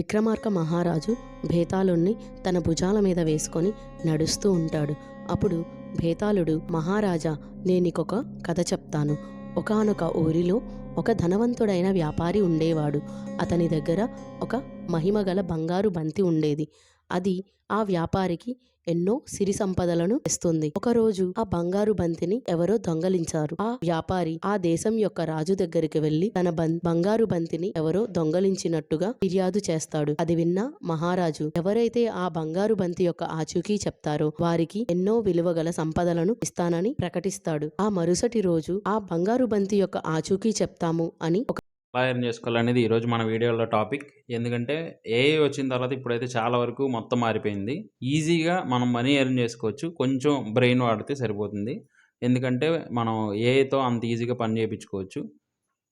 విక్రమార్క మహారాజు భేతాళుణ్ణి తన భుజాల మీద వేసుకొని నడుస్తూ ఉంటాడు. అప్పుడు భేతాళుడు, మహారాజా, నేనికొక కథ చెప్తాను. ఒకానొక ఊరిలో ఒక ధనవంతుడైన వ్యాపారి ఉండేవాడు. అతని దగ్గర ఒక మహిమగల బంగారు బంతి ఉండేది. అది ఆ వ్యాపారికి ఎన్నో సిరి సంపదలను ఇస్తుంది. ఒకరోజు ఆ బంగారు బంతిని ఎవరో దొంగలించారు. ఆ వ్యాపారి ఆ దేశం యొక్క రాజు దగ్గరికి వెళ్లి తన బంగారు బంతిని ఎవరో దొంగలించినట్టుగా ఫిర్యాదు చేస్తాడు. అది విన్న మహారాజు ఎవరైతే ఆ బంగారు బంతి యొక్క ఆచూకీ చెప్తారో వారికి ఎన్నో విలువగల సంపదలను ఇస్తానని ప్రకటిస్తాడు. ఆ మరుసటి రోజు ఆ బంగారు బంతి యొక్క ఆచూకీ చెప్తాము అని ఎలా ఎర్న్ చేసుకోవాలనేది ఈరోజు మన వీడియోలో టాపిక్. ఎందుకంటే ఏఐ వచ్చిన తర్వాత ఇప్పుడైతే చాలా వరకు మొత్తం మారిపోయింది. ఈజీగా మనం మనీ ఎర్న్ చేసుకోవచ్చు. కొంచెం బ్రెయిన్ వాడితే సరిపోతుంది. ఎందుకంటే మనం ఏఐతో అంత ఈజీగా పని చేయించుకోవచ్చు.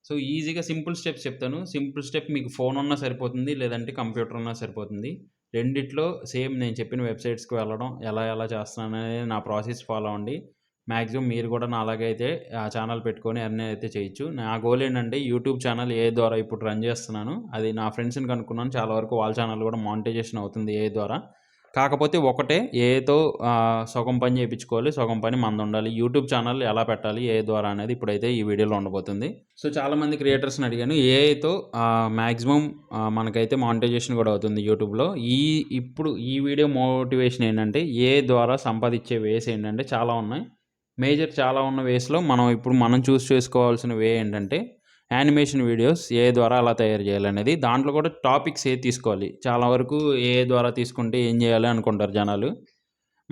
సో ఈజీగా సింపుల్ స్టెప్స్ చెప్తాను. సింపుల్ స్టెప్ మీకు ఫోన్ ఉన్నా సరిపోతుంది, లేదంటే కంప్యూటర్ ఉన్నా సరిపోతుంది. రెండిట్లో సేమ్ నేను చెప్పిన వెబ్సైట్స్కి వెళ్ళడం, ఎలా చేస్తున్నాననేది నా ప్రాసెస్ ఫాలో అవ్వండి. మ్యాక్సిమం మీరు కూడా నాలాగైతే ఆ ఛానల్ పెట్టుకొని ఎర్న్ అయితే చేయొచ్చు. నా గోల్ ఏంటంటే యూట్యూబ్ ఛానల్ ఏఐ ద్వారా ఇప్పుడు రన్ చేస్తున్నాను. అది నా ఫ్రెండ్స్ని కనుక్కున్నాను. చాలా వరకు వాళ్ళ ఛానల్ కూడా మానిటైజేషన్ అవుతుంది ఏఐ ద్వారా. కాకపోతే ఒకటే, ఏఐతో సగం పని చేయించుకోవాలి, సగం పని మనది ఉండాలి. యూట్యూబ్ ఛానల్ ఎలా పెట్టాలి ఏఐ ద్వారా అనేది ఇప్పుడైతే ఈ వీడియోలో ఉండబోతుంది. సో చాలామంది క్రియేటర్స్ని అడిగాను. ఏఐతో మ్యాక్సిమం మనకైతే మానిటైజేషన్ కూడా అవుతుంది యూట్యూబ్లో. ఇప్పుడు ఈ వీడియో మోటివేషన్ ఏంటంటే ఏఐ ద్వారా సంపాదించే వేస్ ఏంటంటే చాలా ఉన్నాయి. చాలా ఉన్న వేస్లో మనం చూస్ చేసుకోవాల్సిన వే ఏంటంటే యానిమేషన్ వీడియోస్ ఏఐ ద్వారా అలా తయారు చేయాలనేది. దాంట్లో కూడా టాపిక్స్ ఏది తీసుకోవాలి. చాలా వరకు ఏఐ ద్వారా తీసుకుంటే ఏం చేయాలి అనుకుంటారు జనాలు.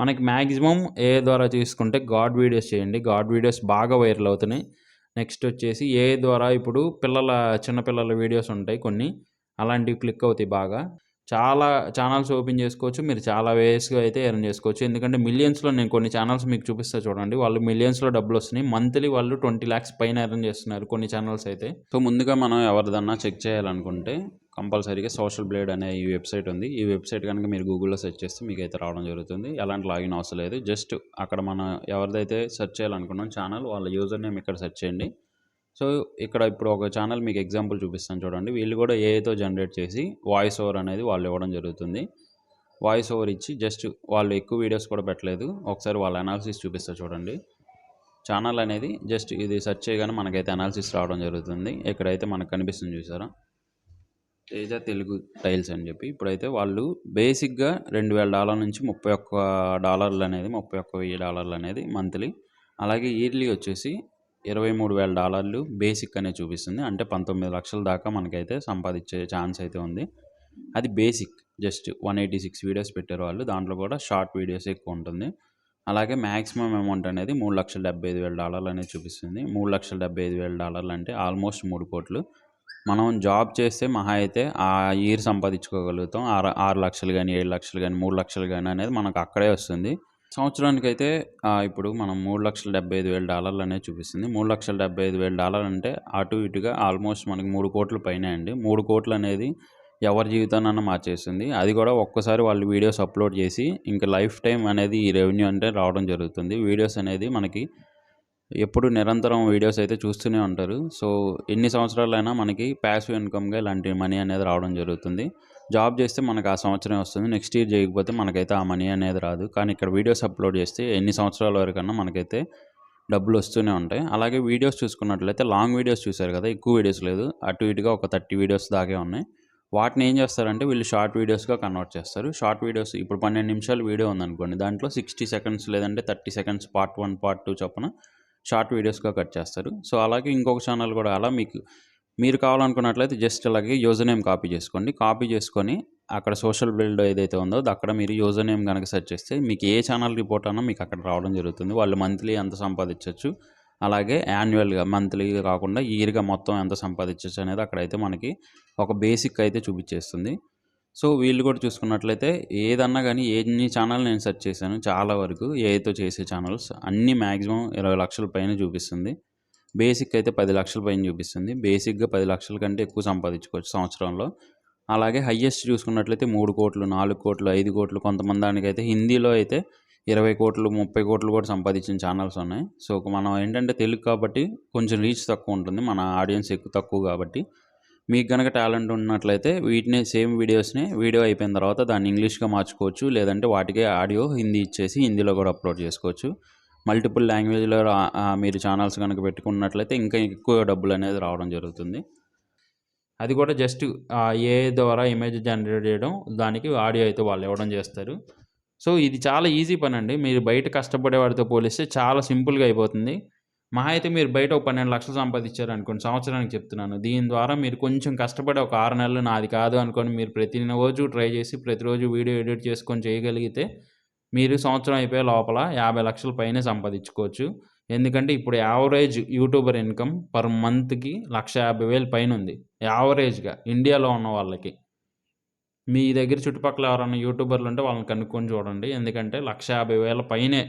మనకి మ్యాక్సిమం ఏఐ ద్వారా తీసుకుంటే గాడ్ వీడియోస్ చేయండి. గాడ్ వీడియోస్ బాగా వైరల్ అవుతున్నాయి. నెక్స్ట్ వచ్చేసి ఏఐ ద్వారా ఇప్పుడు చిన్నపిల్లల వీడియోస్ ఉంటాయి కొన్ని, అలాంటివి క్లిక్ అవుతాయి బాగా. చాలా ఛానల్స్ ఓపెన్ చేసుకోవచ్చు. మీరు చాలా వేస్గా అయితే ఎర్న్ చేసుకోవచ్చు. ఎందుకంటే మిలియన్స్లో నేను కొన్ని ఛానల్స్ మీకు చూపిస్తా చూడండి. వాళ్ళు మిలియన్స్లో డబ్బులు వస్తున్నాయి. మంత్లీ వాళ్ళు 20 lakhs పైన ఎర్న్ చేస్తున్నారు కొన్ని ఛానల్స్ అయితే. సో ముందుగా మనం ఎవరిదన్నా చెక్ చేయాలనుకుంటే కంపల్సరీగా సోషల్ బ్లేడ్ అనే ఈ వెబ్సైట్ ఉంది. ఈ వెబ్సైట్ కనుక మీరు గూగుల్లో సెర్చ్ చేస్తే మీకు అయితే రావడం జరుగుతుంది. ఎలాంటి లాగిన్ అవసరం లేదు. జస్ట్ అక్కడ మనం ఎవరిదైతే సెర్చ్ చేయాలనుకున్నాం ఛానల్, వాళ్ళ యూజర్ నేమ్ ఇక్కడ సెర్చ్ చేయండి. సో ఇక్కడ ఇప్పుడు ఒక ఛానల్ మీకు ఎగ్జాంపుల్ చూపిస్తాను చూడండి. వీళ్ళు కూడా ఏఐతో జనరేట్ చేసి వాయిస్ ఓవర్ అనేది వాళ్ళు ఇవ్వడం జరుగుతుంది. వాయిస్ ఓవర్ ఇచ్చి జస్ట్ వాళ్ళు ఎక్కువ వీడియోస్ కూడా పెట్టలేదు. ఒకసారి వాళ్ళ అనాలిసిస్ చూపిస్తారు చూడండి. ఛానల్ అనేది జస్ట్ ఇది సెర్చ్ చేయగానే మనకైతే అనాలిసిస్ రావడం జరుగుతుంది. ఇక్కడైతే మనకు కనిపిస్తుంది చూసారా, తేజ తెలుగు టైల్స్ అని చెప్పి. ఇప్పుడైతే వాళ్ళు బేసిక్గా $2,000 నుంచి $31 అనేది $31,000 అనేది మంత్లీ. అలాగే ఇయర్లీ వచ్చేసి $23,000 బేసిక్ అనేది చూపిస్తుంది. అంటే 19 లక్షల దాకా మనకైతే సంపాదించే ఛాన్స్ అయితే ఉంది. అది బేసిక్. జస్ట్ 186 వీడియోస్ పెట్టారు వాళ్ళు. దాంట్లో కూడా షార్ట్ వీడియోస్ ఎక్కువ ఉంటుంది. అలాగే మ్యాక్సిమం అమౌంట్ అనేది $3,75,000 అనేది చూపిస్తుంది. $3,75,000 అంటే ఆల్మోస్ట్ 3 కోట్లు. మనం జాబ్ చేస్తే మహా అయితే ఆ ఇయర్ సంపాదించుకోగలుగుతాం. 6 లక్షలు కానీ, 7 లక్షలు కానీ, 3 లక్షలు కానీ అనేది మనకు అక్కడే వస్తుంది. సంవత్సరానికైతే ఇప్పుడు మనం $3,75,000 అనేది చూపిస్తుంది. $3,75,000 అంటే అటు ఇటుగా ఆల్మోస్ట్ మనకి 3 కోట్ల పైనే అండి. 3 కోట్లు అనేది ఎవరి జీవితాన్నైనా మార్చేస్తుంది. అది కూడా ఒక్కసారి వాళ్ళు వీడియోస్ అప్లోడ్ చేసి ఇంకా లైఫ్ టైం అనేది ఈ రెవెన్యూ అంటే రావడం జరుగుతుంది. వీడియోస్ అనేది మనకి ఎప్పుడు నిరంతరం వీడియోస్ అయితే చూస్తూనే ఉంటారు. సో ఎన్ని సంవత్సరాలైనా మనకి ప్యాసివ్ ఇన్కమ్గా ఇలాంటి మనీ అనేది రావడం జరుగుతుంది. జాబ్ చేస్తే మనకు ఆ సంవత్సరం వస్తుంది. నెక్స్ట్ ఇయర్ చేయకపోతే మనకైతే ఆ మనీ అనేది రాదు. కానీ ఇక్కడ వీడియోస్ అప్లోడ్ చేస్తే ఎన్ని సంవత్సరాల వరకన్నా మనకైతే డబ్బులు వస్తూనే ఉంటాయి. అలాగే వీడియోస్ చూసుకున్నట్లయితే లాంగ్ వీడియోస్ చూశారు కదా, ఎక్కువ వీడియోస్ లేదు, అటు ఇటుగా ఒక 30 వీడియోస్ దాకే ఉన్నాయి. వాటిని ఏం చేస్తారంటే వీళ్ళు షార్ట్ వీడియోస్గా కన్వర్ట్ చేస్తారు. షార్ట్ వీడియోస్ ఇప్పుడు 12 నిమిషాల వీడియో ఉందనుకోండి, దాంట్లో 60 సెకండ్స్ లేదంటే 30 సెకండ్స్ పార్ట్ 1 పార్ట్ 2 చొప్పున షార్ట్ వీడియోస్గా కట్ చేస్తారు. సో అలాగే ఇంకొక ఛానల్ కూడా అలా మీరు కావాలనుకున్నట్లయితే జస్ట్ అలాగే యూజర్ నేమ్ కాపీ చేసుకోండి. కాపీ చేసుకొని అక్కడ సోషల్ బిల్డ్ ఏదైతే ఉందో అక్కడ మీరు యూజర్ నేమ్ కనుక సెర్చ్ చేస్తే మీకు ఏ ఛానల్ రిపోర్ట్ అన్నా మీకు అక్కడ రావడం జరుగుతుంది. వాళ్ళు మంత్లీ ఎంత సంపాదించవచ్చు, అలాగే యాన్యువల్గా మంత్లీగా కాకుండా ఇయర్గా మొత్తం ఎంత సంపాదించవచ్చు అనేది అక్కడైతే మనకి ఒక బేసిక్ అయితే చూపించేస్తుంది. సో వీళ్ళు కూడా చూసుకున్నట్లయితే ఏదన్నా కానీ ఎన్ని ఛానల్ నేను సెర్చ్ చేశాను చాలా వరకు ఏఐతో చేసే ఛానల్స్ అన్నీ మ్యాక్సిమం 20 లక్షల పైన చూపిస్తుంది. బేసిక్ అయితే 10 లక్షల పైన చూపిస్తుంది. బేసిక్గా 10 లక్షల కంటే ఎక్కువ సంపాదించుకోవచ్చు సంవత్సరంలో. అలాగే హయ్యెస్ట్ చూసుకున్నట్లయితే 3 కోట్లు, 4 కోట్లు, 5 కోట్లు, కొంతమంది దానికైతే హిందీలో అయితే 20 కోట్లు, 30 కోట్లు కూడా సంపాదించిన ఛానల్స్ ఉన్నాయి. సో మనం ఏంటంటే తెలుగు కాబట్టి కొంచెం రీచ్ తక్కువ ఉంటుంది, మన ఆడియన్స్ తక్కువ కాబట్టి మీకు గనక టాలెంట్ ఉన్నట్లయితే వీటిని సేమ్ వీడియోస్‌ని వీడియో అయిపోయిన తర్వాత దాన్ని ఇంగ్లీష్‌గా మార్చుకోవచ్చు. లేదంటే వాటికే ఆడియో హిందీ ఇచ్చేసి హిందీలో కూడా అప్‌లోడ్ చేసుకోవచ్చు. మల్టిపుల్ లాంగ్వేజ్‌లో మీరు ఛానల్స్ గనక పెట్టుకున్నట్లయితే ఇంకా ఎక్కువ డబ్బులనేది రావడం జరుగుతుంది. అది కూడా జస్ట్ ఏఐ ద్వారా ఇమేజ్ జనరేట్ చేయడం, దానికి ఆడియో అయితే వాళ్ళు ఇవ్వడం చేస్తారు. సో, ఇది చాలా ఈజీ పనండి. మీరు బయట కష్టపడే వాడితో పోలిస్తే చాలా సింపుల్‌గా అయిపోతుంది. మహా అయితే మీరు బయట ఒక 12,00,000 సంపాదించారనుకోండి, సంవత్సరానికి చెప్తున్నాను. దీని ద్వారా మీరు కొంచెం కష్టపడి ఒక 6 నెలలు నాది కాదు అనుకోని మీరు ప్రతిరోజు ట్రై చేసి, ప్రతిరోజు వీడియో ఎడిట్ చేసుకొని చేయగలిగితే, మీరు సంవత్సరం అయిపోయే లోపల 50,00,000 పైనే సంపాదించుకోవచ్చు. ఎందుకంటే ఇప్పుడు యావరేజ్ యూట్యూబర్ ఇన్‌కమ్ పర్ మంత్‌కి 1,50,000 పైనుంది. యావరేజ్‌గా ఇండియాలో ఉన్న వాళ్ళకి. మీ దగ్గర చుట్టుపక్కల ఎవరైనా యూట్యూబర్లుంటే వాళ్ళని కనుక్కొని చూడండి. ఎందుకంటే 1,50,000 పైనే.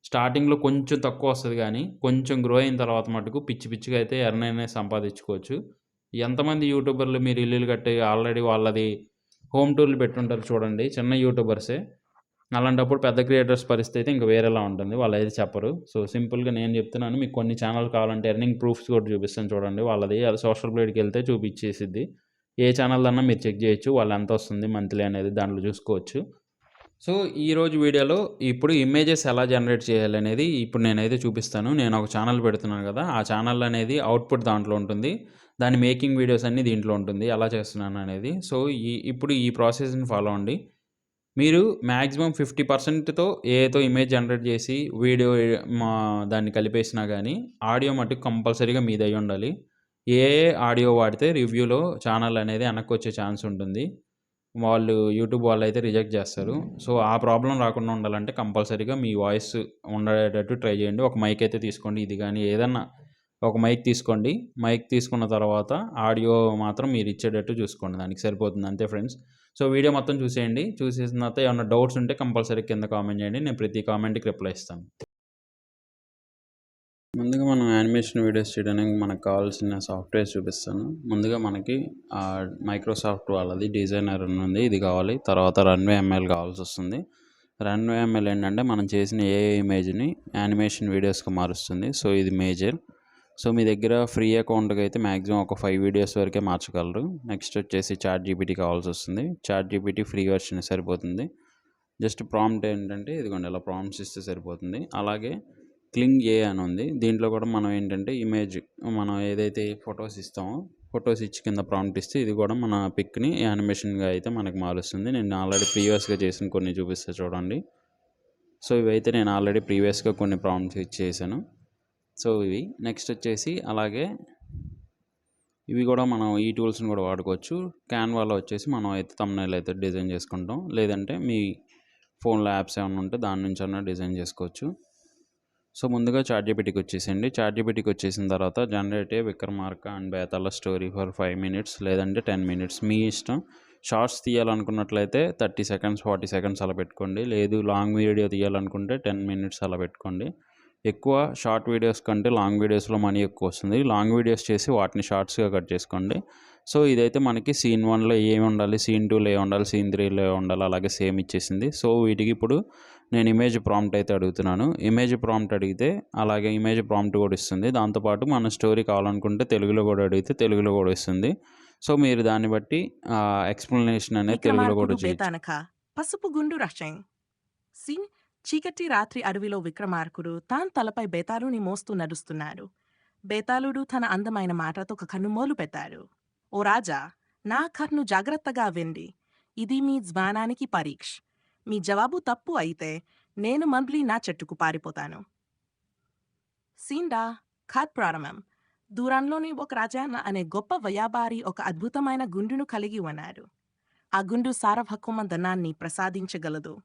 స్టార్టింగ్‌లో కొంచెం తక్కువొస్తది గానీ, కొంచెం గ్రో అయిన తర్వాత మటుకు పిచ్చి పిచ్చిగా అయితే ఎర్న్ అనేది సంపాదించుకోవచ్చు. ఎంతమంది యూట్యూబర్లు మీరు ఇల్లులు కట్టి ఆల్రెడీ వాళ్ళది హోమ్ టూర్‌లు పెట్టుంటారు చూడండి. చిన్న యూట్యూబర్సే. అలాంటప్పుడు పెద్ద క్రియేటర్స్ పరిస్థితి అయితే ఇంక వేరేలా ఉంటుంది. వాళ్ళైతే చెప్పరు. సో, సింపుల్‌గా నేను చెప్తున్నాను. మీకు కొన్ని ఛానెల్ కావాలంటే ఎర్నింగ్ ప్రూఫ్స్ కూడా చూపిస్తాను చూడండి. వాళ్ళది అది సోషల్ మీడియాకెళ్తే చూపిచ్చేసిద్ది. ఏ ఛానెల్‌దన్నా మీరు చెక్ చేయొచ్చు. వాళ్ళెంతొస్తుంది మంత్లీ అనేది దాంట్లో చూసుకోవచ్చు. సో, ఈరోజు వీడియోలో ఇప్పుడు ఇమేజెస్ ఎలా జనరేట్ చేయాలనేది ఇప్పుడు నేనైతే చూపిస్తాను. నేను ఒక ఛానెల్ పెడుతున్నాను కదా! ఆ ఛానెల్ అనేది అవుట్‌పుట్ దాంట్లో ఉంటుంది. దాని మేకింగ్ వీడియోస్ అన్నీ దీంట్లో ఉంటుంది. ఎలా చేస్తున్నాననేది. సో, ఇప్పుడు ఈ ప్రాసెస్‌ని ఫాలో అవ్వండి. మీరు మాక్సిమం 50%తో ఏఐతో ఇమేజ్ జనరేట్ చేసి వీడియో మా దాన్ని కలిపేసినా గానీ, ఆడియో మట్టుకు కంపల్సరీగా మీదయ్యుండాలి. ఏఐ ఆడియో వాడితే రివ్యూలో ఛానల్ అనేది ఎనక్కొచ్చే ఛాన్స్ ఉంటుంది. వాళ్ళు యూట్యూబ్ వాళ్ళైతే రిజెక్ట్ జేస్తారు. సో, ఆ ప్రాబ్లమ్ రాకుండా ఉండాలంటే కంపల్సరీగా మీ వాయిస్ ఉండేటట్టు ట్రై జేయండి. ఒక మైక్ అయితే తీసుకోండి. ఇది గానీ ఏదన్నా ఒక మైక్ తీసుకోండి. మైక్ తీసుకున్న తర్వాత ఆడియో మాత్రం మీరిచ్చేటట్టు చూసుకోండి. దానికి సరిపోతుంది. అంతే ఫ్రెండ్స్. సో, వీడియో మొత్తం చూసేయండి. చూసేసిన తర్వాత ఏమన్నా డౌట్స్ ఉంటే కంపల్సరీ కింద కామెంట్ చేయండి. నేను ప్రతి కామెంట్‌కి రిప్లై ఇస్తాను. ముందుగా మనం యానిమేషన్ వీడియోస్ చేయడానికి మనకు కావాల్సిన సాఫ్ట్‌వేర్స్ చూపిస్తాను. ముందుగా మనకి మైక్రోసాఫ్ట్ వాళ్ళది డిజైనర్ అని ఉంది. ఇది కావాలి. తర్వాత రన్వే ఎంఎల్ కావాల్సొస్తుంది. రన్వే ఎంఎల్ ఏంటంటే మనం చేసిన ఏ ఇమేజ్‌ని యానిమేషన్ వీడియోస్‌గా మారుస్తుంది. సో, ఇది మేజర్. సో, మీ దగ్గర ఫ్రీ అకౌంట్‌కి అయితే మాక్సిమం ఒక 5 వీడియోస్ వరకే మార్చగలరు. నెక్స్ట్ వచ్చేసి చాట్‌జీపీటీ కావాల్సొస్తుంది. చాట్‌జీపీటీ ఫ్రీ వెర్షన్ సరిపోతుంది. జస్ట్ ప్రాంప్ట్ ఏంటంటే ఇదిగోండి ఇలా ప్రాంప్ట్స్ ఇస్తే సరిపోతుంది. అలాగే క్లింగ్ ఏ అని ఉంది. దీంట్లో కూడా మనం ఏంటంటే ఇమేజ్ మనం ఏదైతే ఫొటోస్ ఇస్తామో ఫొటోస్ ఇచ్చి కింద ప్రాంప్ట్ ఇస్తే ఇది కూడా మన పిక్‌ని యానిమేషన్‌గా అయితే మనకు మారుస్తుంది. నేను ఆల్రెడీ ప్రీవియస్‌గా చేసిన కొన్ని చూపిస్తా చూడండి. సో, ఇవైతే నేను ఆల్రెడీ ప్రీవియస్‌గా కొన్ని ప్రాంప్ట్స్ ఇచ్చేసాను. సో, ఇవి నెక్స్ట్ వచ్చేసి అలాగే ఇవి కూడా మనం ఈ టూల్స్‌ని కూడా వాడుకోవచ్చు. క్యాన్వాలో వచ్చేసి మనం అయితే థంబ్‌నెయిల్ అయితే డిజైన్ చేసుకుంటాం. లేదంటే మీ ఫోన్‌లో యాప్స్ ఏమన్నా ఉంటే దాని నుంచన్నా డిజైన్ చేసుకోవచ్చు. సో, ముందుగా చాట్‌జీపీటీకి వచ్చేసేయండి. చాట్‌జీపీటీకి వచ్చేసిన తర్వాత generate a Vikramarka and Betala story for 5 minutes లేదంటే 10 మినిట్స్ మీ ఇష్టం. షార్ట్స్ తీయాలనుకున్నట్లయితే 30 సెకండ్స్, 40 సెకండ్స్ అలా పెట్టుకోండి. లేదు లాంగ్ వీడియో తీయాలనుకుంటే 10 మినిట్స్ అలా పెట్టుకోండి. ఎక్కువ షార్ట్ వీడియోస్ కంటే లాంగ్ వీడియోస్‌లో మనీ ఎక్కువొస్తుంది. లాంగ్ వీడియోస్ చేసి వాటిని షార్ట్స్‌గా కట్ చేసుకోండి. సో, ఇదైతే మనకి సీన్ 1లో ఏముండాలి, సీన్ 2లో ఏముండాలి, సీన్ 3లో ఏముండాలి అలాగే సేమ్ ఇచ్చేసింది. సో, వీటికి ఇప్పుడు నేను ఇమేజ్ ప్రాంప్ట్ అయితే అడుగుతున్నాను. ఇమేజ్ ప్రాంప్ట్ అడిగితే అలాగే ఇమేజ్ ప్రాంప్ట్ కూడా ఇస్తుంది. దాంతోపాటు మన స్టోరీ కావాలనుకుంటే తెలుగులో కూడా అడిగితే తెలుగులో కూడా ఇస్తుంది. సో, మీరు దాన్ని బట్టి ఎక్స్‌ప్లనేషన్ అనేది తెలుగులో కూడా విక్రమార్కుడు చేయొచ్చు. బేతానక పసుపు గుండు రషం సీన్ చీకటి రాత్రి అడవిలో విక్రమార్కుడు తాన్ తలపై బేతాళుని మోస్తూ నడుస్తున్నాడు. బేతాళుడు తన అందమైన మాటతో ఒక కన్నుమోలు పెట్టాడు. ఓ రాజా, నా కన్ను జాగ్రత్తగా విండి. ఇది మీ జ్ఞానానికి పరీక్ష. మీ జవాబు తప్పు అయితే నేను మళ్ళీ నా చెట్టుకు పారిపోతాను. సీన్డా ఖాద్ ప్రారంభం. దూరంలోని ఒక రాజాన్న అనే గొప్ప వ్యాపారి ఒక అద్భుతమైన గుండును కలిగి ఉన్నాడు. ఆ గుండు సార్వభౌమధనాన్ని ప్రసాదించగలదు.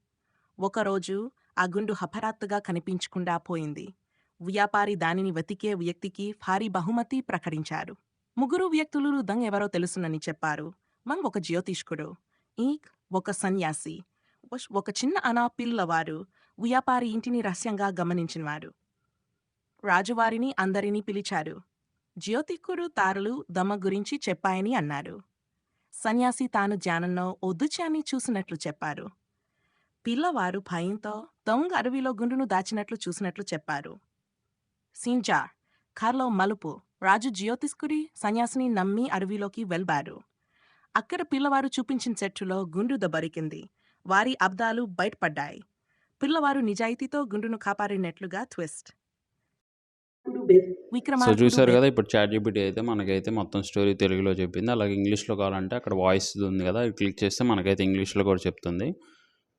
ఒకరోజు ఆ గుండు హఠాత్తుగా కనిపించకుండా పోయింది. వ్యాపారి దానిని వెతికే వ్యక్తికి భారీ బహుమతి ప్రకటించారు. ముగ్గురు వ్యక్తులు ఎవరో తెలుసునని చెప్పారు. ఒక జ్యోతిష్కుడు, ఒక సన్యాసి, ఒక చిన్న పిల్లవాడు వ్యాపారి ఇంటిని రహస్యంగా గమనించినవాడు. రాజువారిని అందరినీ పిలిచారు. జ్యోతిష్కుడు తారలు దమ గురించి చెప్పాయని అన్నాడు. సన్యాసి తాను ధ్యానంలో ఓ దృశ్యాన్ని చూసినట్లు చెప్పారు. పిల్లవారు భయంతో దొంగ అడవిలో గుండును దాచినట్లు చూసినట్లు చెప్పారు. సింజా కార్లో మలుపు. రాజు జియో తీసుకుని సన్యాసిని నమ్మి అడవిలోకి వెళ్ళారు. అక్కడ పిల్లవారు చూపించిన చెట్టులో గుండు దొరికింది. వారి అబ్దాలు బయటపడ్డాయి. పిల్లవారు నిజాయితీతో గుండును కాపాడినట్లుగా ట్విస్ట్. సో విక్రమార్కుడు చూసారు కదా, ఇప్పుడు చాట్‌జీపీటీ అయితే మనకైతే మొత్తం స్టోరీ తెలుగులో చెప్పింది. అలాగే ఇంగ్లీష్‌లో కావాలంటే అక్కడ వాయిస్‌ది ఉంది కదా, అది క్లిక్ చేస్తే మనకైతే ఇంగ్లీష్‌లో కూడా చెప్తుంది.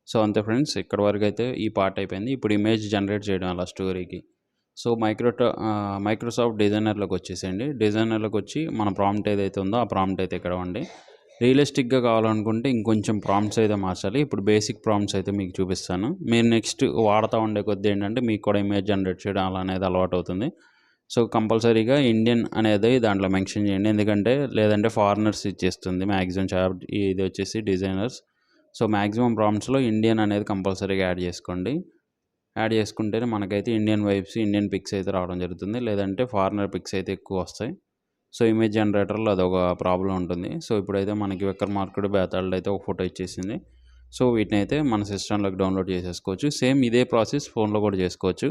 సో అంతే ఫ్రెండ్స్, ఇక్కడి వరకు అయితే ఈ పార్ట్ అయిపోయింది. ఇప్పుడు ఇమేజ్ జనరేట్ చేయడం అలా స్టోరీకి. సో మైక్రోసాఫ్ట్ డిజైనర్లోకి వచ్చేసేయండి. డిజైనర్లోకి వచ్చి మన ప్రాంప్ట్ ఏదైతే ఉందో ఆ ప్రాంప్ట్ అయితే ఇక్కడ ఇవ్వండి. రియలిస్టిక్గా కావాలనుకుంటే ఇంకొంచెం ప్రాంప్ట్స్ అయితే మార్చాలి. ఇప్పుడు బేసిక్ ప్రాంప్ట్స్ అయితే మీకు చూపిస్తాను. మీరు నెక్స్ట్ వాడుతూ ఉండే కొద్దీ ఏంటంటే మీకు కూడా ఇమేజ్ జనరేట్ చేయడం అలా అనేది అలవాటు అవుతుంది. సో కంపల్సరీగా ఇండియన్ అనేది దాంట్లో మెన్షన్ చేయండి. ఎందుకంటే లేదంటే ఫారినర్స్ ఇచ్చేస్తుంది మ్యాక్సిమం ఇది వచ్చేసి డిజైనర్స్. సో మ్యాక్సిమం ప్రాంప్ట్స్లో ఇండియన్ అనేది కంపల్సరీగా యాడ్ చేసుకోండి. యాడ్ చేసుకుంటేనే మనకైతే ఇండియన్ వైబ్స్, ఇండియన్ పిక్స్ అయితే రావడం జరుగుతుంది. లేదంటే ఫారినర్ పిక్స్ అయితే ఎక్కువ వస్తాయి. సో ఇమేజ్ జనరేటర్లో అదొక ప్రాబ్లం ఉంటుంది. సో ఇప్పుడైతే మనకి విక్రమార్కుడు బేతాళుడు అయితే ఒక ఫోటో ఇచ్చేసింది. సో వీటిని అయితే మన సిస్టంలోకి డౌన్లోడ్ చేసేసుకోవచ్చు. సేమ్ ఇదే ప్రాసెస్ ఫోన్లో కూడా చేసుకోవచ్చు.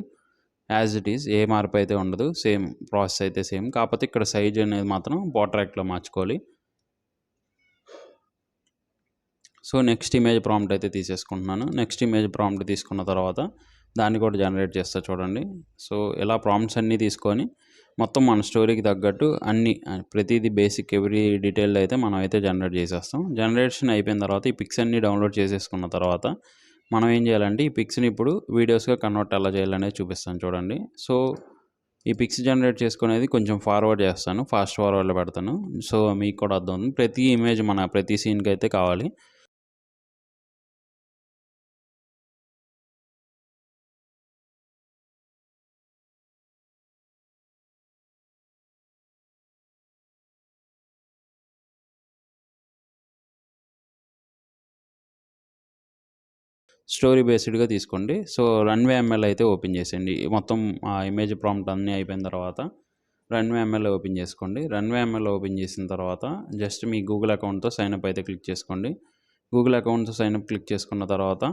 యాజ్ ఇట్ ఈజ్, ఏ మార్పు అయితే ఉండదు. సేమ్ ప్రాసెస్ అయితే సేమ్. కాకపోతే ఇక్కడ సైజ్ అనేది మాత్రం పోర్ట్రైట్లో మార్చుకోవాలి. సో నెక్స్ట్ ఇమేజ్ ప్రాంప్ట్ అయితే తీసేసుకుంటున్నాను. నెక్స్ట్ ఇమేజ్ ప్రాంప్ట్ తీసుకున్న తర్వాత దాన్ని కూడా జనరేట్ చేస్తా చూడండి. సో ఇలా ప్రాంప్ట్స్ అన్నీ తీసుకొని మొత్తం మన స్టోరీకి తగ్గట్టు అన్నీ ప్రతిదీ బేసిక్ ఎవ్రీ డీటెయిల్ అయితే మనం అయితే జనరేట్ చేసేస్తాం. జనరేషన్ అయిపోయిన తర్వాత ఈ పిక్స్ అన్నీ డౌన్లోడ్ చేసేసుకున్న తర్వాత మనం ఏం చేయాలంటే ఈ పిక్స్ని ఇప్పుడు వీడియోస్గా కన్వర్ట్ ఎలా చేయాలనేది చూపిస్తాను చూడండి. సో ఈ పిక్స్ జనరేట్ చేసుకునేది కొంచెం ఫార్వర్డ్ చేస్తాను, ఫాస్ట్ ఫార్వర్డ్లో పెడతాను. సో మీకు కూడా అర్థం ఉంది. ప్రతి ఇమేజ్ మన ప్రతి సీన్కి అయితే కావాలి. స్టోరీ బేస్డ్గా తీసుకోండి. సో రన్వే ఎంఎల్ అయితే ఓపెన్ చేసేయండి. మొత్తం ఇమేజ్ ప్రాంప్ట్ అన్నీ అయిపోయిన తర్వాత రన్వే ఎంఎల్ ఓపెన్ చేసుకోండి. రన్వే ఎంఎల్ ఓపెన్ చేసిన తర్వాత జస్ట్ మీ గూగుల్ అకౌంట్తో సైన్అప్ అయితే క్లిక్ చేసుకోండి. గూగుల్ అకౌంట్తో సైన్అప్ క్లిక్ చేసుకున్న తర్వాత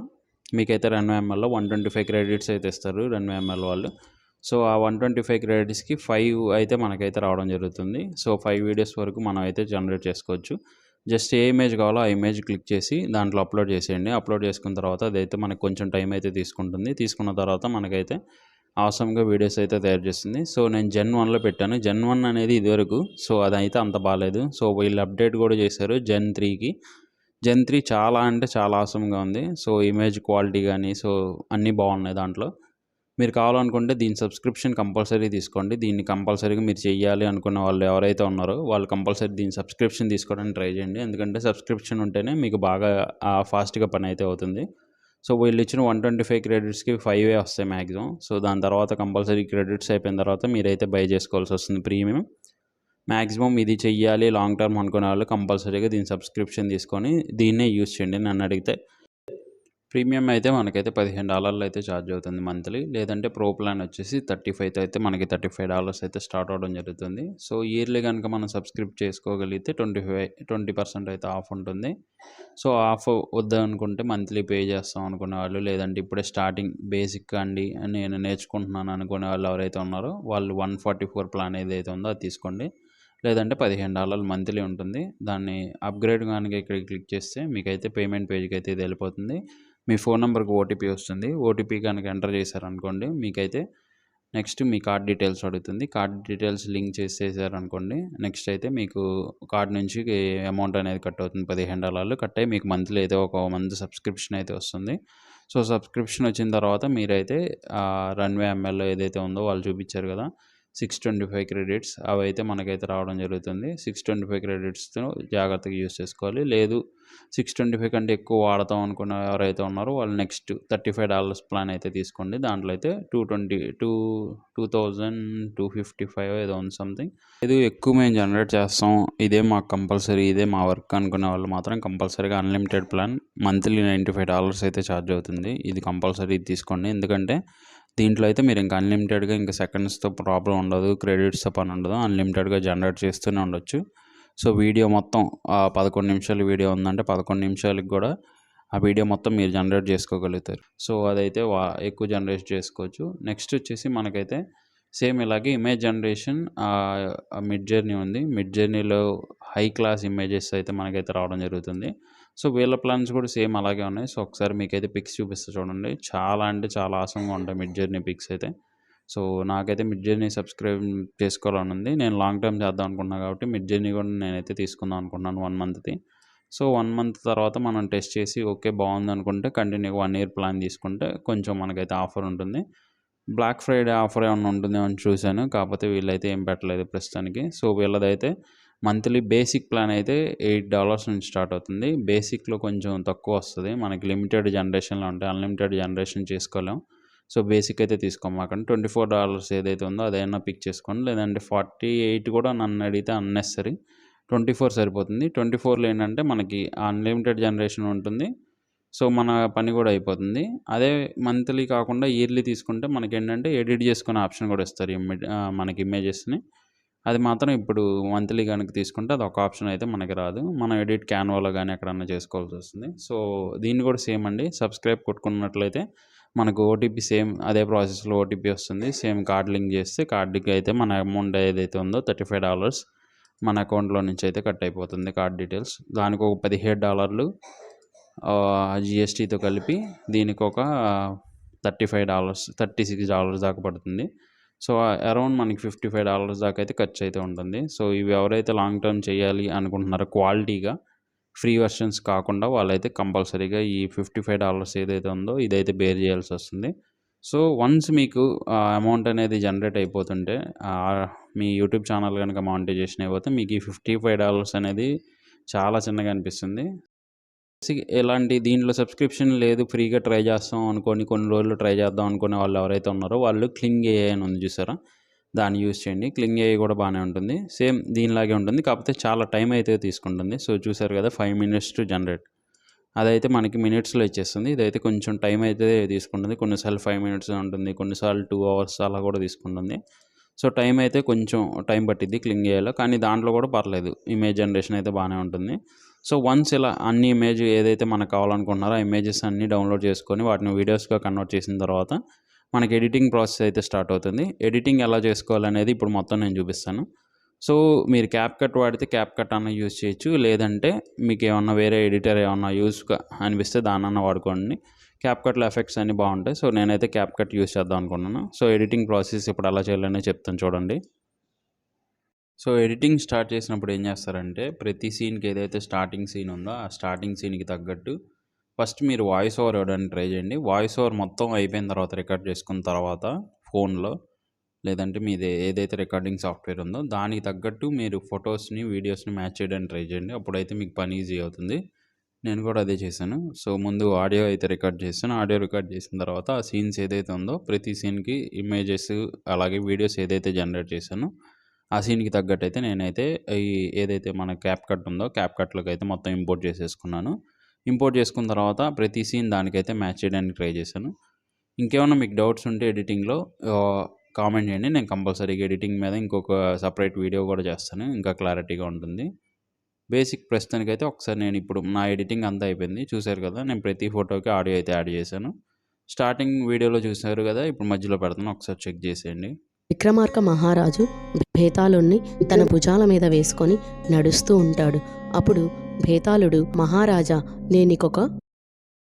మీకైతే రన్వే ఎంఎల్లో 125 క్రెడిట్స్ అయితే ఇస్తారు రన్వే ఎంఎల్ వాళ్ళు. సో ఆ 125 క్రెడిట్స్కి 5 అయితే మనకైతే రావడం జరుగుతుంది. సో 5 వీడియోస్ వరకు మనం అయితే జనరేట్ చేసుకోవచ్చు. జస్ట్ ఏ ఇమేజ్ కావాలో ఆ ఇమేజ్ క్లిక్ చేసి దాంట్లో అప్లోడ్ చేసేయండి. అప్లోడ్ చేసుకున్న తర్వాత అదైతే మనకు కొంచెం టైం అయితే తీసుకుంటుంది. తీసుకున్న తర్వాత మనకైతే ఆసమ్గా వీడియోస్ అయితే తయారు చేస్తుంది. సో నేను Gen 1లో పెట్టాను. Gen 1 అనేది ఇదివరకు, సో అదైతే అంత బాగాలేదు. సో వీళ్ళు అప్డేట్ కూడా చేశారు Gen 3కి. Gen 3 చాలా అంటే చాలా ఆసమ్గా ఉంది. సో ఇమేజ్ క్వాలిటీ కానీ సో అన్నీ బాగున్నాయి దాంట్లో. మీరు కావాలనుకుంటే దీని సబ్స్క్రిప్షన్ కంపల్సరీ తీసుకోండి. దీన్ని కంపల్సరీగా మీరు చేయాలి అనుకున్న వాళ్ళు ఎవరైతే ఉన్నారో వాళ్ళు కంపల్సరీ దీని సబ్స్క్రిప్షన్ తీసుకోవడానికి ట్రై చేయండి. ఎందుకంటే సబ్స్క్రిప్షన్ ఉంటేనే మీకు బాగా ఫాస్ట్గా పని అయితే అవుతుంది. సో వీళ్ళు ఇచ్చిన 125 క్రెడిట్స్కి 5 వస్తాయి మ్యాక్సిమం. సో దాని తర్వాత కంపల్సరీ క్రెడిట్స్ అయిపోయిన తర్వాత మీరైతే బై చేసుకోవాల్సి వస్తుంది ప్రీమియం. మ్యాక్సిమం ఇది చెయ్యాలి లాంగ్ టర్మ్ అనుకునే వాళ్ళు కంపల్సరీగా దీని సబ్స్క్రిప్షన్ తీసుకొని దీన్నే యూజ్ చేయండి. నన్ను అడిగితే ప్రీమియం అయితే మనకైతే $15 అయితే ఛార్జ్ అవుతుంది మంత్లీ. లేదంటే ప్రో ప్లాన్ వచ్చేసి 35 అయితే మనకి $35 అయితే స్టార్ట్ అవ్వడం జరుగుతుంది. సో ఇయర్లీ కనుక మనం సబ్స్క్రైబ్ చేసుకోగలిగితే 20% అయితే ఆఫ్ ఉంటుంది. సో ఆఫ్ వద్దనుకుంటే మంత్లీ పే చేస్తాం అనుకునే వాళ్ళు, లేదంటే ఇప్పుడే స్టార్టింగ్ బేసిక్ అండి నేను నేర్చుకుంటున్నాను అనుకునే వాళ్ళు ఎవరైతే ఉన్నారో వాళ్ళు 144 ప్లాన్ ఏదైతే ఉందో అది తీసుకోండి. లేదంటే $15 మంత్లీ ఉంటుంది. దాన్ని అప్గ్రేడ్ కనుక ఇక్కడ క్లిక్ చేస్తే మీకైతే పేమెంట్ పేజ్కి అయితే ఇది వెళ్ళిపోతుంది. మీ ఫోన్ నెంబర్కి ఓటీపీ వస్తుంది. ఓటీపీ కనుక ఎంటర్ చేశారనుకోండి మీకైతే నెక్స్ట్ మీ కార్డ్ డీటెయిల్స్ అడుగుతుంది. కార్డ్ డీటెయిల్స్ లింక్ చేసేసారనుకోండి నెక్స్ట్ అయితే మీకు కార్డ్ నుంచి అమౌంట్ అనేది కట్ అవుతుంది. $15 కట్ అయ్యి మీకు మంత్లీ అయితే ఒక మంత్ సబ్స్క్రిప్షన్ అయితే వస్తుంది. సో సబ్స్క్రిప్షన్ వచ్చిన తర్వాత మీరైతే రన్వే ఎంఎల్ ఏదైతే ఉందో వాళ్ళు చూపించారు కదా 625 క్రెడిట్స్ అవి అయితే మనకైతే రావడం జరుగుతుంది. 625 క్రెడిట్స్తో జాగ్రత్తగా యూస్ చేసుకోవాలి. లేదు 625 కంటే ఎక్కువ వాడతాం అనుకున్న ఎవరైతే ఉన్నారో వాళ్ళు నెక్స్ట్ $35 ప్లాన్ అయితే తీసుకోండి. దాంట్లో అయితే 2255 ఏదో ఉంది సంథింగ్. ఇది ఎక్కువ మేము జనరేట్ చేస్తాం, ఇదే మాకు కంపల్సరీ, ఇదే మా వర్క్ అనుకునే వాళ్ళు మాత్రం కంపల్సరీగా అన్లిమిటెడ్ ప్లాన్ మంత్లీ $95 అయితే ఛార్జ్ అవుతుంది. ఇది కంపల్సరీ తీసుకోండి. ఎందుకంటే దీంట్లో అయితే మీరు ఇంకా అన్లిమిటెడ్గా ఇంకా సెకండ్స్తో ప్రాబ్లం ఉండదు, క్రెడిట్స్తో పని ఉండదు, అన్లిమిటెడ్గా జనరేట్ చేస్తూనే ఉండొచ్చు. సో వీడియో మొత్తం 11 నిమిషాల వీడియో ఉందంటే 11 నిమిషాలకి కూడా ఆ వీడియో మొత్తం మీరు జనరేట్ చేసుకోగలుగుతారు. సో అదైతే ఎక్కువ జనరేట్ చేసుకోవచ్చు. నెక్స్ట్ వచ్చేసి మనకైతే సేమ్ ఇలాగే ఇమేజ్ జనరేషన్ మిడ్ జర్నీ ఉంది. మిడ్ జర్నీలో హై క్లాస్ ఇమేజెస్ అయితే మనకైతే రావడం జరుగుతుంది. సో వీళ్ళ ప్లాన్స్ కూడా సేమ్ అలాగే ఉన్నాయి. సో ఒకసారి మీకైతే పిక్స్ చూపిస్తా చూడండి. చాలా అంటే చాలా ఆసంగా ఉంటాయి మిడ్ జర్నీ పిక్స్ అయితే. సో నాకైతే మిడ్ జర్నీ సబ్స్క్రైబ్ చేసుకోవాలని ఉంది. నేను లాంగ్ టర్మ్ చేద్దాం అనుకున్నా కాబట్టి మిడ్ జర్నీ కూడా నేనైతే తీసుకుందాం అనుకుంటున్నాను 1 మంత్‌ది. సో 1 మంత్ తర్వాత మనం టెస్ట్ చేసి ఓకే బాగుందనుకుంటే కంటిన్యూగా 1 ఇయర్ ప్లాన్ తీసుకుంటే కొంచెం మనకైతే ఆఫర్ ఉంటుంది. బ్లాక్ ఫ్రైడే ఆఫర్ ఏమన్నా ఉంటుందేమో అని చూశాను. కాకపోతే వీళ్ళైతే ఏం పెట్టలేదు ప్రస్తుతానికి. సో వీళ్ళదైతే మంత్లీ బేసిక్ ప్లాన్ అయితే $8 నుంచి స్టార్ట్ అవుతుంది. బేసిక్‌లో కొంచెం తక్కువ వస్తది. మనకి లిమిటెడ్ జనరేషన్‌లో ఉంటాయి. అన్‌లిమిటెడ్ జనరేషన్ చేసుకోలేం. సో బేసిక్ అయితే తీసుకోమాకండి. $24 ఏదైతే ఉందో అదైనా పిక్ చేసుకోండి. లేదంటే 48 కూడా నన్ను అడిగితే అన్నెసెసరీ. 24 సరిపోతుంది. 24లో ఏంటంటే మనకి అన్‌లిమిటెడ్ జనరేషన్ ఉంటుంది. సో మన పని కూడా అయిపోతుంది. అదే మంత్లీ కాకుండా ఇయర్లీ తీసుకుంటే మనకేంటంటే ఎడిట్ చేసుకునే ఆప్షన్ కూడా ఇస్తారు మనకి ఇమేజెస్‌ని. అది మాత్రం ఇప్పుడు మంత్లీ గనుక తీసుకుంటే అదొక ఆప్షన్ అయితే మనకి రాదు. మనం ఎడిట్ క్యాన్వాలో గానీ ఎక్కడన్నా చేసుకోవాల్సొస్తుంది. సో దీన్ని కూడా సేమ్ అండి. సబ్స్క్రైబ్ కొట్టుకున్నట్లయితే మనకు ఓటీపీ సేమ్ అదే ప్రాసెస్‌లో ఓటీపీ వస్తుంది. సేమ్ కార్డ్ లింక్ చేస్తే కార్డ్‌కి అయితే మన అమౌంట్ ఏదైతే ఉందో $35 మన అకౌంట్‌లో నుంచి అయితే కట్ అయిపోతుంది కార్డ్ డీటెయిల్స్. దానికి ఒక $17 జీఎస్టీతో కలిపి దీనికొక $35 $36 దాకా పడుతుంది. సో అరౌండ్ మనకి $55 దాకా అయితే ఖర్చు అయితే ఉంటుంది. సో ఇవి ఎవరైతే లాంగ్ టర్మ్ చేయాలి అనుకుంటున్నారో క్వాలిటీగా ఫ్రీ వెర్షన్స్ కాకుండా వాళ్ళైతే కంపల్సరీగా ఈ $55 ఏదైతే ఉందో ఇదైతే బేర్ చేయాల్సి వస్తుంది. సో వన్స్ మీకు అమౌంట్ అనేది జనరేట్ అయిపోతుంటే మీ యూట్యూబ్ ఛానల్ కనుక మానిటైజేషన్ అయిపోతే మీకు ఈ $55 అనేది చాలా చిన్నగా అనిపిస్తుంది. ఎలాంటి దీంట్లో సబ్స్క్రిప్షన్ లేదు ఫ్రీగా ట్రై చేస్తాం అనుకోని కొన్ని రోజులు ట్రై చేద్దాం అనుకునే వాళ్ళు ఎవరైతే ఉన్నారో వాళ్ళు క్లింగ్ ఏఐ అని ఉంది చూసారా, దాన్ని యూజ్ చేయండి. క్లింగ్ ఏఐ కూడా బాగానే ఉంటుంది. సేమ్ దీనిలాగే ఉంటుంది. కాకపోతే చాలా టైం అయితే తీసుకుంటుంది. సో చూసారు కదా 5 minutes టు జనరేట్. అదైతే మనకి మినిట్స్లో ఇచ్చేస్తుంది. ఇదైతే కొంచెం టైం అయితే తీసుకుంటుంది. కొన్నిసార్లు 5 minutes ఉంటుంది. కొన్నిసార్లు 2 hours అలా కూడా తీసుకుంటుంది. సో టైం అయితే కొంచెం టైం పట్టిద్ది క్లింగ్ ఏఐలో. కానీ దాంట్లో కూడా పర్లేదు. ఇమేజ్ జనరేషన్ అయితే బాగానే ఉంటుంది. సో వన్స్ ఇలా అన్ని ఇమేజ్ ఏదైతే మనకు కావాలనుకుంటున్నారో ఆ ఇమేజెస్ అన్నీ డౌన్లోడ్ చేసుకొని వాటిని వీడియోస్గా కన్వర్ట్ చేసిన తర్వాత మనకి ఎడిటింగ్ ప్రాసెస్ అయితే స్టార్ట్ అవుతుంది. ఎడిటింగ్ ఎలా చేసుకోవాలనేది ఇప్పుడు మొత్తం నేను చూపిస్తాను. సో మీరు క్యాప్‌కట్ వాడితే క్యాప్‌కట్ అన్న యూజ్ చేయొచ్చు. లేదంటే మీకు ఏమన్నా వేరే ఎడిటర్ ఏమన్నా యూజ్‌గా అనిపిస్తే దాన్నన్నా వాడుకోండి. క్యాప్‌కట్‌లో ఎఫెక్ట్స్ అన్నీ బాగుంటాయి. సో నేనైతే క్యాప్‌కట్ యూజ్ చేద్దాం అనుకుంటున్నాను. సో ఎడిటింగ్ ప్రాసెస్ ఇప్పుడు ఎలా చేయాలనే చెప్తాను చూడండి. సో ఎడిటింగ్ స్టార్ట్ చేసినప్పుడు ఏం చేస్తారంటే ప్రతి సీన్‌కి ఏదైతే స్టార్టింగ్ సీన్ ఉందో ఆ స్టార్టింగ్ సీన్‌కి తగ్గట్టు ఫస్ట్ మీరు వాయిస్ ఓవర్ ఇవ్వడానికి ట్రై చేయండి. వాయిస్ ఓవర్ మొత్తం అయిపోయిన తర్వాత రికార్డ్ చేసుకున్న తర్వాత ఫోన్‌లో లేదంటే మీది ఏదైతే రికార్డింగ్ సాఫ్ట్‌వేర్ ఉందో దానికి తగ్గట్టు మీరు ఫొటోస్‌ని, వీడియోస్‌ని మ్యాచ్ చేయడానికి ట్రై చేయండి. అప్పుడైతే మీకు పని ఈజీ అవుతుంది. నేను కూడా అదే చేశాను. సో ముందు ఆడియో అయితే రికార్డ్ చేశాను. ఆడియో రికార్డ్ చేసిన తర్వాత ఆ సీన్స్ ఏదైతే ఉందో ప్రతి సీన్‌కి ఇమేజెస్ అలాగే వీడియోస్ ఏదైతే జనరేట్ చేశానో ఆ సీన్‌కి తగ్గట్టయితే నేనైతే ఏదైతే మన క్యాప్‌కట్ ఉందో క్యాప్‌కట్‌లోకి అయితే మొత్తం ఇంపోర్ట్ చేసేసుకున్నాను. ఇంపోర్ట్ చేసుకున్న తర్వాత ప్రతి సీన్ దానికైతే మ్యాచ్ చేయడానికి ట్రై చేశాను. ఇంకేమన్నా మీకు డౌట్స్ ఉంటే ఎడిటింగ్‌లో కామెంట్ చేయండి. నేను కంపల్సరీగా ఎడిటింగ్ మీద ఇంకొక సెపరేట్ వీడియో కూడా చేస్తాను. ఇంకా క్లారిటీగా ఉంటుంది. బేసిక్ ప్రస్తుతానికైతే ఒకసారి నేను ఇప్పుడు నా ఎడిటింగ్ అంతా అయిపోయింది. చూసారు కదా నేను ప్రతి ఫోటోకి ఆడియో అయితే యాడ్ చేశాను. స్టార్టింగ్ వీడియోలో చూసారు కదా ఇప్పుడు మధ్యలో పెడుతున్నాను. ఒకసారి చెక్ చేసేయండి. విక్రమార్క మహారాజు భేతాళుణ్ణి తన భుజాల మీద వేసుకొని నడుస్తూ ఉంటాడు. అప్పుడు భేతాళుడు, మహారాజా నేనికొక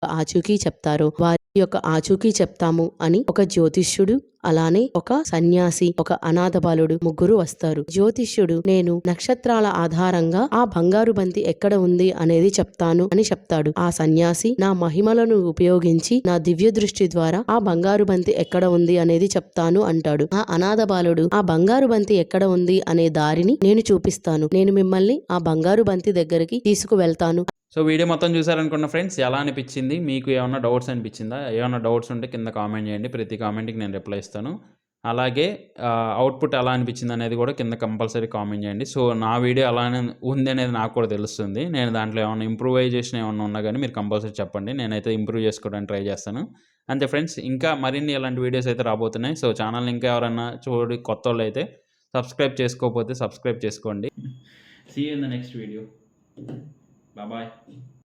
ఆచూకీ చెప్తారు, వారి యొక్క ఆచూకీ చెప్తాము అని ఒక జ్యోతిష్యుడు, అలానే ఒక సన్యాసి, ఒక అనాథ బాలుడు ముగ్గురు వస్తారు. జ్యోతిష్యుడు నేను నక్షత్రాల ఆధారంగా ఆ బంగారు బంతి ఎక్కడ ఉంది అనేది చెప్తాను అని చెప్తాడు. ఆ సన్యాసి నా మహిమలను ఉపయోగించి నా దివ్య దృష్టి ద్వారా ఆ బంగారు బంతి ఎక్కడ ఉంది అనేది చెప్తాను అంటాడు. ఆ అనాథ బాలుడు ఆ బంగారు బంతి ఎక్కడ ఉంది అనే దారిని నేను చూపిస్తాను, నేను మిమ్మల్ని ఆ బంగారు బంతి దగ్గరికి తీసుకువెళ్తాను. సో వీడియో మొత్తం చూసారనుకున్న ఫ్రెండ్స్ ఎలా అనిపించింది? మీకు ఏమన్నా డౌట్స్ అనిపించిందా? ఏమన్నా డౌట్స్ ఉంటే కింద కామెంట్ చేయండి. ప్రతి కామెంట్‌కి నేను రిప్లై ఇస్తాను. అలాగే అవుట్‌పుట్ ఎలా అనిపించింది అనేది కూడా కింద కంపల్సరీ కామెంట్ చేయండి. సో నా వీడియో అలానే ఉంది అనేది నాకు కూడా తెలుస్తుంది. నేను దాంట్లో ఏమన్నా ఇంప్రూవైజేషన్ ఏమన్నా ఉన్నా కానీ మీరు కంపల్సరీ చెప్పండి. నేనైతే ఇంప్రూవ్ చేసుకోవడానికి ట్రై చేస్తాను. అంతే ఫ్రెండ్స్. ఇంకా మరిన్ని ఇలాంటి వీడియోస్ అయితే రాబోతున్నాయి. సో ఛానల్‌ని ఇంకా ఎవరైనా కొత్తోళ్ళైతే సబ్స్క్రైబ్ చేసుకోకపోతే సబ్స్క్రైబ్ చేసుకోండి. See you in the next video. Bye bye.